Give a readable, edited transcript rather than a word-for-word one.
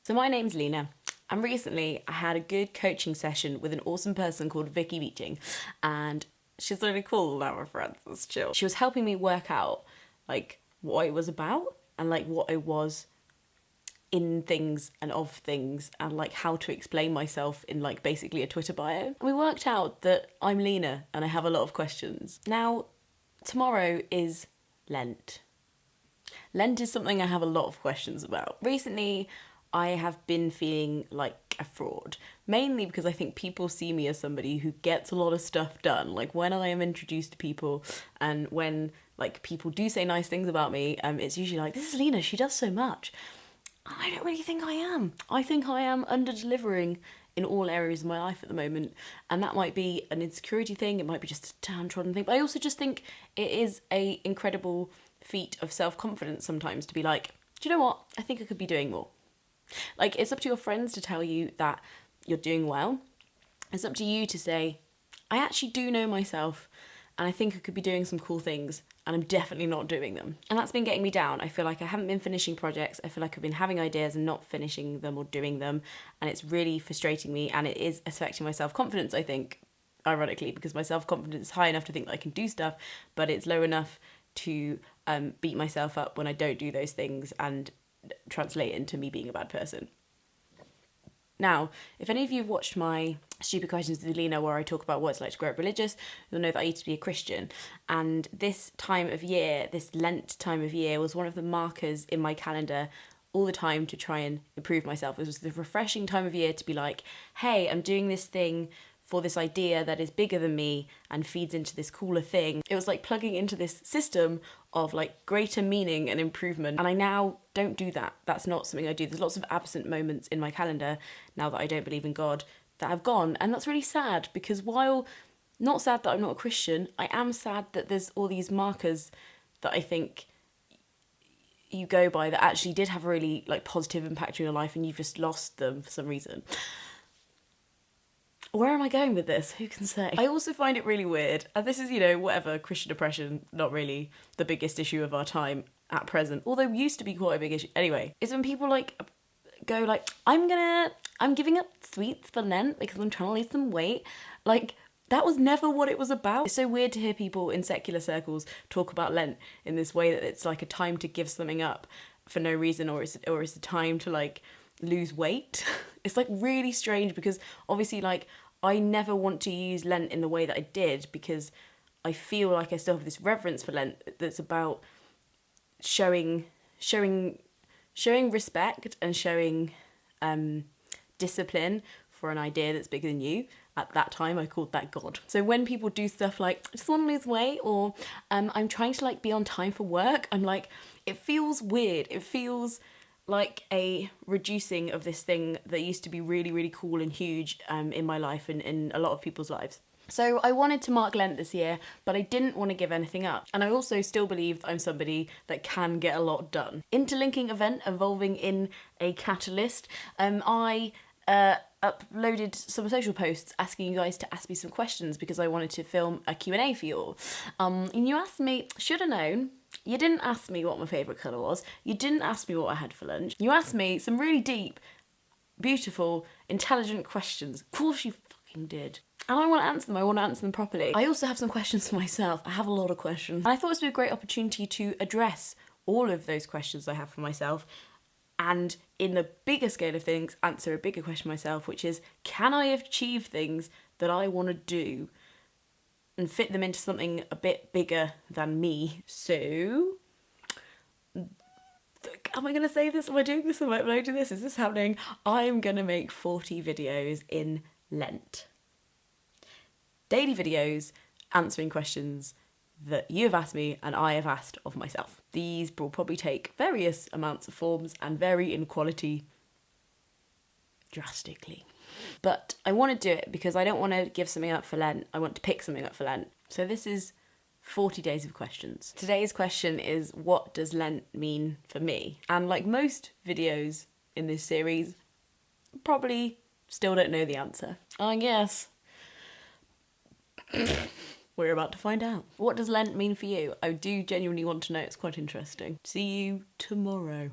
So my name's Leena, and recently I had a good coaching session with an awesome person called Vicky Beeching, and she's really cool now, my friends, it's chill. She was helping me work out like what it was about and like what I was in things and of things and like how to explain myself in like basically a Twitter bio. And we worked out that I'm Leena and I have a lot of questions. Now, tomorrow is Lent. Lent is something I have a lot of questions about. Recently, I have been feeling like a fraud, mainly because I think people see me as somebody who gets a lot of stuff done. Like when I am introduced to people and when like people do say nice things about me, it's usually like, this is Leena, she does so much. I don't really think I am. I think I am under-delivering in all areas of my life at the moment, and that might be an insecurity thing, it might be just a downtrodden thing, but I also just think it is a incredible feat of self-confidence sometimes to be like, do you know what, I think I could be doing more. Like, it's up to your friends to tell you that you're doing well. It's up to you to say, I actually do know myself and I think I could be doing some cool things and I'm definitely not doing them. And that's been getting me down. I feel like I haven't been finishing projects. I feel like I've been having ideas and not finishing them or doing them. And it's really frustrating me and it is affecting my self-confidence, I think, ironically, because my self-confidence is high enough to think that I can do stuff, but it's low enough to beat myself up when I don't do those things and translate into me being a bad person. Now, if any of you have watched my Stupid Questions with Leena where I talk about what it's like to grow up religious, you'll know that I used to be a Christian. And this time of year, this Lent time of year, was one of the markers in my calendar all the time to try and improve myself. It was the refreshing time of year to be like, hey, I'm doing this thing for this idea that is bigger than me and feeds into this cooler thing. It was like plugging into this system of like greater meaning and improvement. And I now don't do that. That's not something I do. There's lots of absent moments in my calendar now that I don't believe in God that have gone. And that's really sad because while not sad that I'm not a Christian, I am sad that there's all these markers that I think you go by that actually did have a really like positive impact on your life and you've just lost them for some reason. Where am I going with this? Who can say? I also find it really weird, and this is, you know, whatever, Christian oppression, not really the biggest issue of our time at present, although used to be quite a big issue. Anyway, is when people like go like, I'm giving up sweets for Lent because I'm trying to lose some weight. Like, that was never what it was about. It's so weird to hear people in secular circles talk about Lent in this way that it's like a time to give something up for no reason, or it's a time to like lose weight. It's like really strange because obviously like I never want to use Lent in the way that I did because I feel like I still have this reverence for Lent that's about showing respect and showing discipline for an idea that's bigger than you. At that time I called that God. So when people do stuff like, I just want to lose weight, or I'm trying to like be on time for work, I'm like, it feels weird. It feels like a reducing of this thing that used to be really, really cool and huge in my life and in a lot of people's lives. So I wanted to mark Lent this year, but I didn't want to give anything up. And I also still believe that I'm somebody that can get a lot done. Interlinking event evolving in a catalyst, I uploaded some social posts asking you guys to ask me some questions because I wanted to film a Q&A for you all. And you asked me, should have known. You didn't ask me what my favourite colour was. You didn't ask me what I had for lunch. You asked me some really deep, beautiful, intelligent questions. Of course you fucking did. And I want to answer them. I want to answer them properly. I also have some questions for myself. I have a lot of questions. And I thought this would be a great opportunity to address all of those questions I have for myself and in the bigger scale of things, answer a bigger question myself, which is, can I achieve things that I want to do and fit them into something a bit bigger than me? So, am I going to say this? Am I doing this? Am I doing this? Is this happening? I'm going to make 40 videos in Lent. Daily videos answering questions that you have asked me and I have asked of myself. These will probably take various amounts of forms and vary in quality drastically. But I want to do it because I don't want to give something up for Lent. I want to pick something up for Lent. So this is 40 days of questions. Today's question is, what does Lent mean for me? And like most videos in this series, probably still don't know the answer. I guess. We're about to find out. What does Lent mean for you? I do genuinely want to know. It's quite interesting. See you tomorrow.